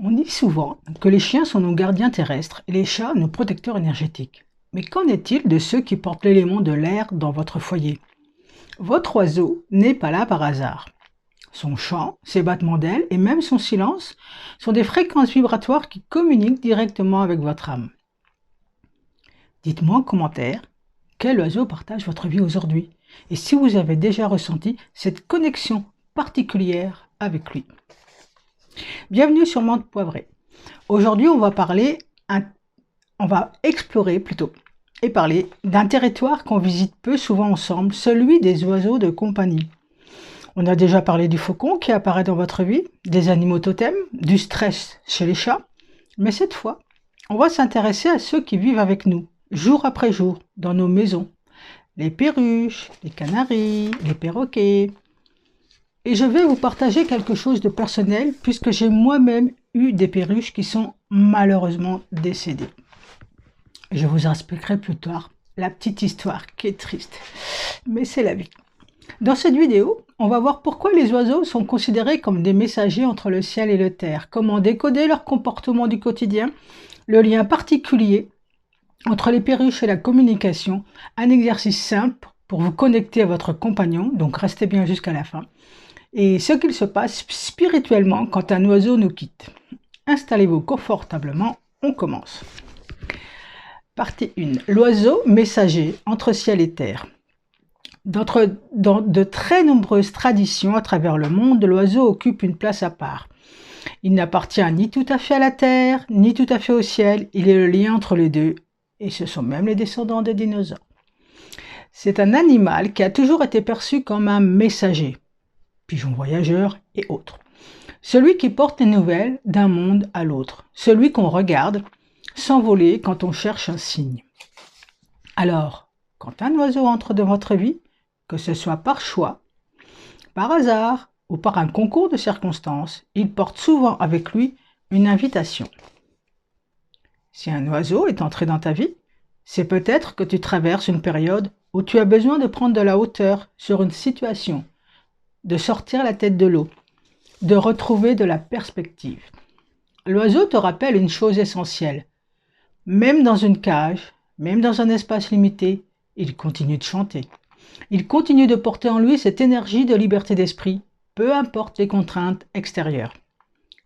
On dit souvent que les chiens sont nos gardiens terrestres et les chats nos protecteurs énergétiques. Mais qu'en est-il de ceux qui portent l'élément de l'air dans votre foyer? Votre oiseau n'est pas là par hasard. Son chant, ses battements d'ailes et même son silence sont des fréquences vibratoires qui communiquent directement avec votre âme. Dites-moi en commentaire quel oiseau partage votre vie aujourd'hui et si vous avez déjà ressenti cette connexion particulière avec lui. Bienvenue sur Menthe Poivrée. Aujourd'hui, on va explorer plutôt et parler d'un territoire qu'on visite peu souvent ensemble, celui des oiseaux de compagnie. On a déjà parlé du faucon qui apparaît dans votre vie, des animaux totems, du stress chez les chats, mais cette fois, on va s'intéresser à ceux qui vivent avec nous, jour après jour, dans nos maisons. Les perruches, les canaris, les perroquets. Et je vais vous partager quelque chose de personnel puisque j'ai moi-même eu des perruches qui sont malheureusement décédées. Je vous expliquerai plus tard la petite histoire qui est triste, mais c'est la vie. Dans cette vidéo, on va voir pourquoi les oiseaux sont considérés comme des messagers entre le ciel et le terre, comment décoder leur comportement du quotidien, le lien particulier entre les perruches et la communication, un exercice simple pour vous connecter à votre compagnon, donc restez bien jusqu'à la fin, et ce qu'il se passe spirituellement quand un oiseau nous quitte. Installez-vous confortablement, on commence. Partie 1. L'oiseau messager entre ciel et terre. Dans de très nombreuses traditions à travers le monde, l'oiseau occupe une place à part. Il n'appartient ni tout à fait à la terre, ni tout à fait au ciel, il est le lien entre les deux, et ce sont même les descendants des dinosaures. C'est un animal qui a toujours été perçu comme un messager, pigeon voyageur et autres. Celui qui porte les nouvelles d'un monde à l'autre, celui qu'on regarde s'envoler quand on cherche un signe. Alors, quand un oiseau entre dans votre vie, que ce soit par choix, par hasard ou par un concours de circonstances, il porte souvent avec lui une invitation. Si un oiseau est entré dans ta vie, c'est peut-être que tu traverses une période où tu as besoin de prendre de la hauteur sur une situation, de sortir la tête de l'eau, de retrouver de la perspective. L'oiseau te rappelle une chose essentielle. Même dans une cage, même dans un espace limité, il continue de chanter. Il continue de porter en lui cette énergie de liberté d'esprit, peu importe les contraintes extérieures.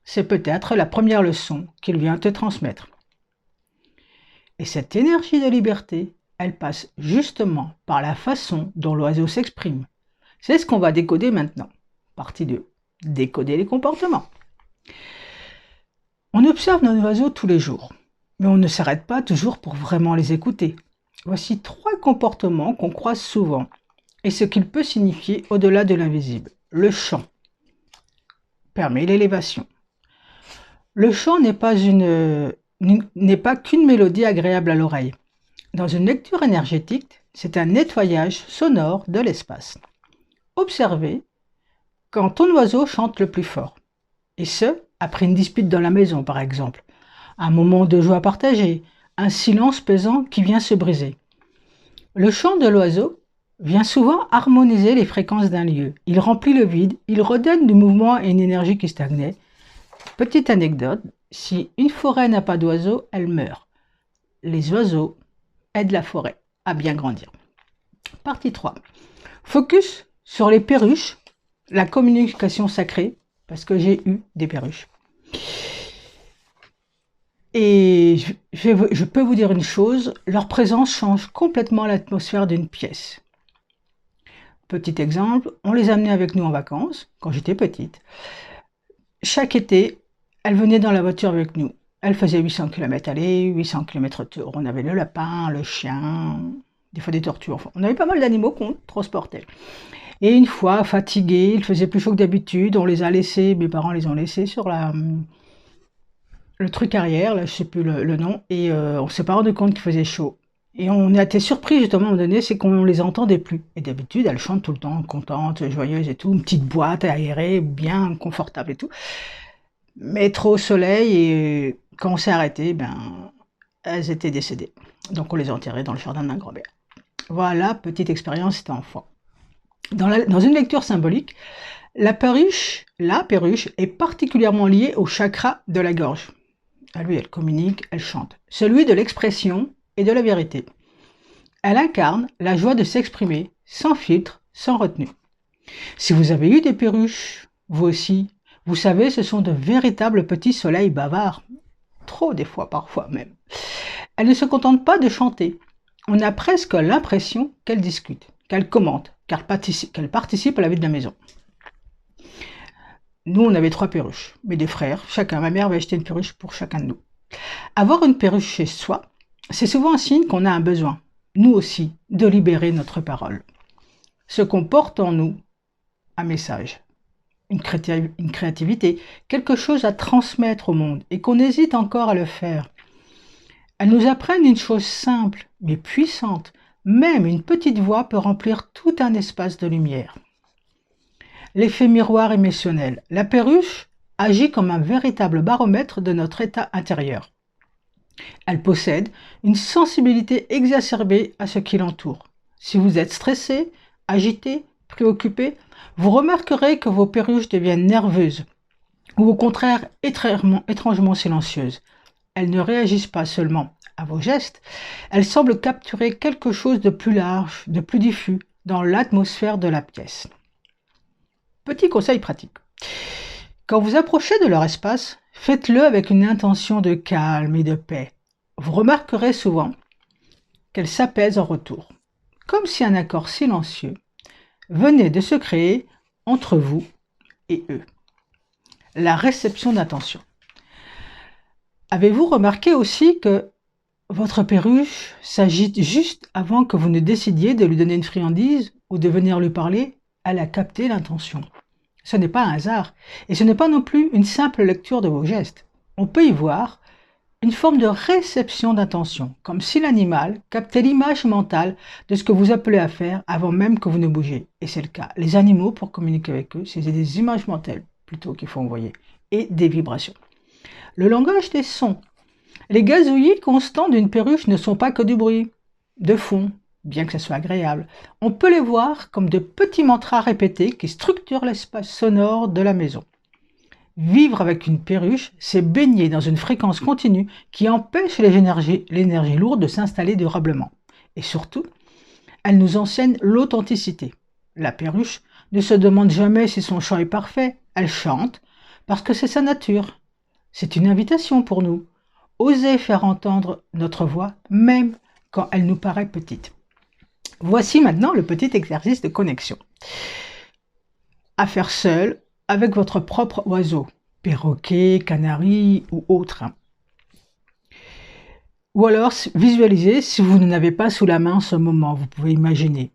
C'est peut-être la première leçon qu'il vient te transmettre. Et cette énergie de liberté, elle passe justement par la façon dont l'oiseau s'exprime. C'est ce qu'on va décoder maintenant. Partie 2. Décoder les comportements. On observe nos oiseaux tous les jours, mais on ne s'arrête pas toujours pour vraiment les écouter. Voici 3 comportements qu'on croise souvent et ce qu'il peut signifier au-delà de l'invisible. Le chant permet l'élévation. Le chant n'est pas qu'une mélodie agréable à l'oreille. Dans une lecture énergétique, c'est un nettoyage sonore de l'espace. Observez quand ton oiseau chante le plus fort, et ce, après une dispute dans la maison par exemple, un moment de joie partagée, un silence pesant qui vient se briser. Le chant de l'oiseau vient souvent harmoniser les fréquences d'un lieu. Il remplit le vide, il redonne du mouvement et une énergie qui stagnait. Petite anecdote, si une forêt n'a pas d'oiseaux, elle meurt. Les oiseaux aident la forêt à bien grandir. Partie 3. Focus sur les perruches, la communication sacrée, parce que j'ai eu des perruches. Et je peux vous dire une chose, leur présence change complètement l'atmosphère d'une pièce. Petit exemple, on les amenait avec nous en vacances, quand j'étais petite. Chaque été, elles venaient dans la voiture avec nous. Elles faisaient 800 km aller, 800 km retour. On avait le lapin, le chien, des fois des tortues. Enfin, on avait pas mal d'animaux qu'on transportait. Et une fois, fatigués, il faisait plus chaud que d'habitude, on les a laissés, mes parents les ont laissés sur le truc arrière, là, je sais plus le nom, et on s'est pas rendu compte qu'il faisait chaud. Et on a été surpris justement à un moment donné, c'est qu'on les entendait plus. Et d'habitude, elles chantent tout le temps, contentes, joyeuses et tout, une petite boîte aérée, bien confortable et tout. Mais trop au soleil, et quand on s'est arrêté, elles étaient décédées. Donc on les a enterrées dans le jardin de ma grand-mère. Voilà, petite expérience, c'était enfant. Dans une lecture symbolique, La perruche est particulièrement liée au chakra de la gorge. Lui, elle communique, elle chante. Celui de l'expression et de la vérité. Elle incarne la joie de s'exprimer, sans filtre, sans retenue. Si vous avez eu des perruches, vous aussi, vous savez, ce sont de véritables petits soleils bavards. Trop des fois, parfois même. Elles ne se contentent pas de chanter. On a presque l'impression qu'elles discutent, qu'elles commentent, qu'elles participent à la vie de la maison. Nous, on avait 3 perruches, mais des frères, chacun. Ma mère avait acheté une perruche pour chacun de nous. Avoir une perruche chez soi, c'est souvent un signe qu'on a un besoin, nous aussi, de libérer notre parole. Ce qu'on porte en nous, un message, une créativité, quelque chose à transmettre au monde, et qu'on hésite encore à le faire. Elles nous apprennent une chose simple, mais puissante. Même une petite voix peut remplir tout un espace de lumière. L'effet miroir émotionnel. La perruche agit comme un véritable baromètre de notre état intérieur. Elle possède une sensibilité exacerbée à ce qui l'entoure. Si vous êtes stressé, agité, préoccupé, vous remarquerez que vos perruches deviennent nerveuses ou au contraire étrangement silencieuses. Elles ne réagissent pas seulement à vos gestes, elles semblent capturer quelque chose de plus large, de plus diffus dans l'atmosphère de la pièce. Petit conseil pratique. Quand vous approchez de leur espace, faites-le avec une intention de calme et de paix. Vous remarquerez souvent qu'elles s'apaisent en retour, comme si un accord silencieux venait de se créer entre vous et eux. La réception d'attention. Avez-vous remarqué aussi que votre perruche s'agite juste avant que vous ne décidiez de lui donner une friandise ou de venir lui parler? Elle a capté l'intention. Ce n'est pas un hasard, et ce n'est pas non plus une simple lecture de vos gestes. On peut y voir une forme de réception d'intention, comme si l'animal captait l'image mentale de ce que vous appelez à faire avant même que vous ne bougiez. Et c'est le cas. Les animaux, pour communiquer avec eux, c'est des images mentales plutôt qu'il faut envoyer, et des vibrations. Le langage des sons. Les gazouillis constants d'une perruche ne sont pas que du bruit, de fond, bien que ce soit agréable. On peut les voir comme de petits mantras répétés qui structurent l'espace sonore de la maison. Vivre avec une perruche, c'est baigner dans une fréquence continue qui empêche l'énergie lourde de s'installer durablement. Et surtout, elle nous enseigne l'authenticité. La perruche ne se demande jamais si son chant est parfait, elle chante parce que c'est sa nature. C'est une invitation pour nous. Osez faire entendre notre voix, même quand elle nous paraît petite. Voici maintenant le petit exercice de connexion. À faire seul avec votre propre oiseau, perroquet, canari ou autre. Ou alors visualisez si vous n'en avez pas sous la main en ce moment, vous pouvez imaginer.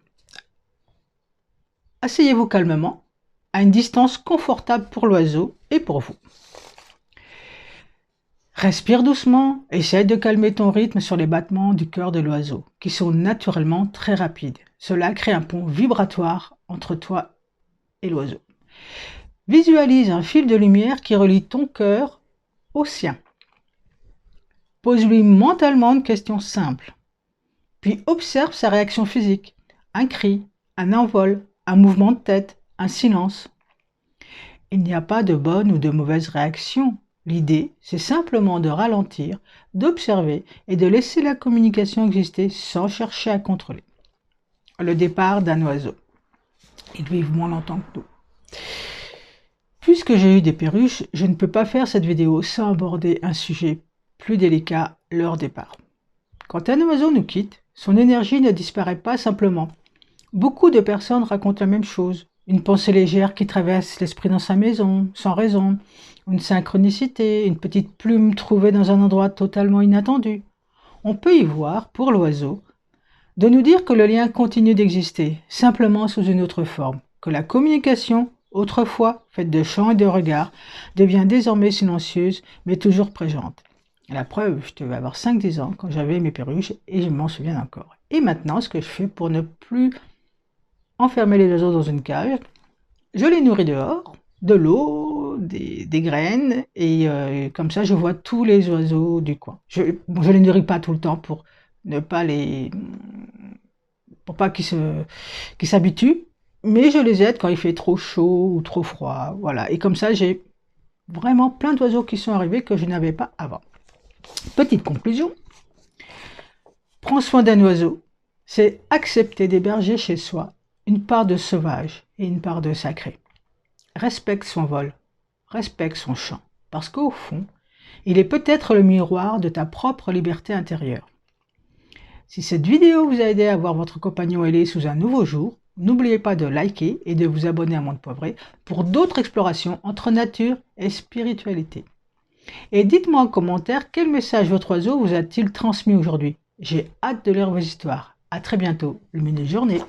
Asseyez-vous calmement, à une distance confortable pour l'oiseau et pour vous. Respire doucement, essaye de calmer ton rythme sur les battements du cœur de l'oiseau, qui sont naturellement très rapides. Cela crée un pont vibratoire entre toi et l'oiseau. Visualise un fil de lumière qui relie ton cœur au sien. Pose-lui mentalement une question simple, puis observe sa réaction physique, un cri, un envol, un mouvement de tête, un silence. Il n'y a pas de bonne ou de mauvaise réaction. L'idée, c'est simplement de ralentir, d'observer et de laisser la communication exister sans chercher à contrôler. Le départ d'un oiseau. Ils vivent moins longtemps que nous. Puisque j'ai eu des perruches, je ne peux pas faire cette vidéo sans aborder un sujet plus délicat, leur départ. Quand un oiseau nous quitte, son énergie ne disparaît pas simplement. Beaucoup de personnes racontent la même chose. Une pensée légère qui traverse l'esprit dans sa maison, sans raison. Une synchronicité, une petite plume trouvée dans un endroit totalement inattendu. On peut y voir, pour l'oiseau, de nous dire que le lien continue d'exister, simplement sous une autre forme, que la communication, autrefois faite de chants et de regards, devient désormais silencieuse, mais toujours présente. La preuve, je devais avoir 5-10 ans quand j'avais mes perruches et je m'en souviens encore. Et maintenant, ce que je fais pour ne plus enfermer les oiseaux dans une cage, je les nourris dehors, de l'eau, des graines, et comme ça je vois tous les oiseaux du coin. Je les nourris pas tout le temps pour pas qu'ils s'habituent, mais je les aide quand il fait trop chaud ou trop froid. Voilà. Et comme ça, j'ai vraiment plein d'oiseaux qui sont arrivés que je n'avais pas avant. Petite conclusion, prends soin d'un oiseau, c'est accepter d'héberger chez soi une part de sauvage et une part de sacré. Respecte son vol, respecte son chant, parce qu'au fond, il est peut-être le miroir de ta propre liberté intérieure. Si cette vidéo vous a aidé à voir votre compagnon ailé sous un nouveau jour, n'oubliez pas de liker et de vous abonner à Monde Poivré pour d'autres explorations entre nature et spiritualité. Et dites-moi en commentaire quel message votre oiseau vous a-t-il transmis aujourd'hui. J'ai hâte de lire vos histoires. À très bientôt. Lumineuse journée.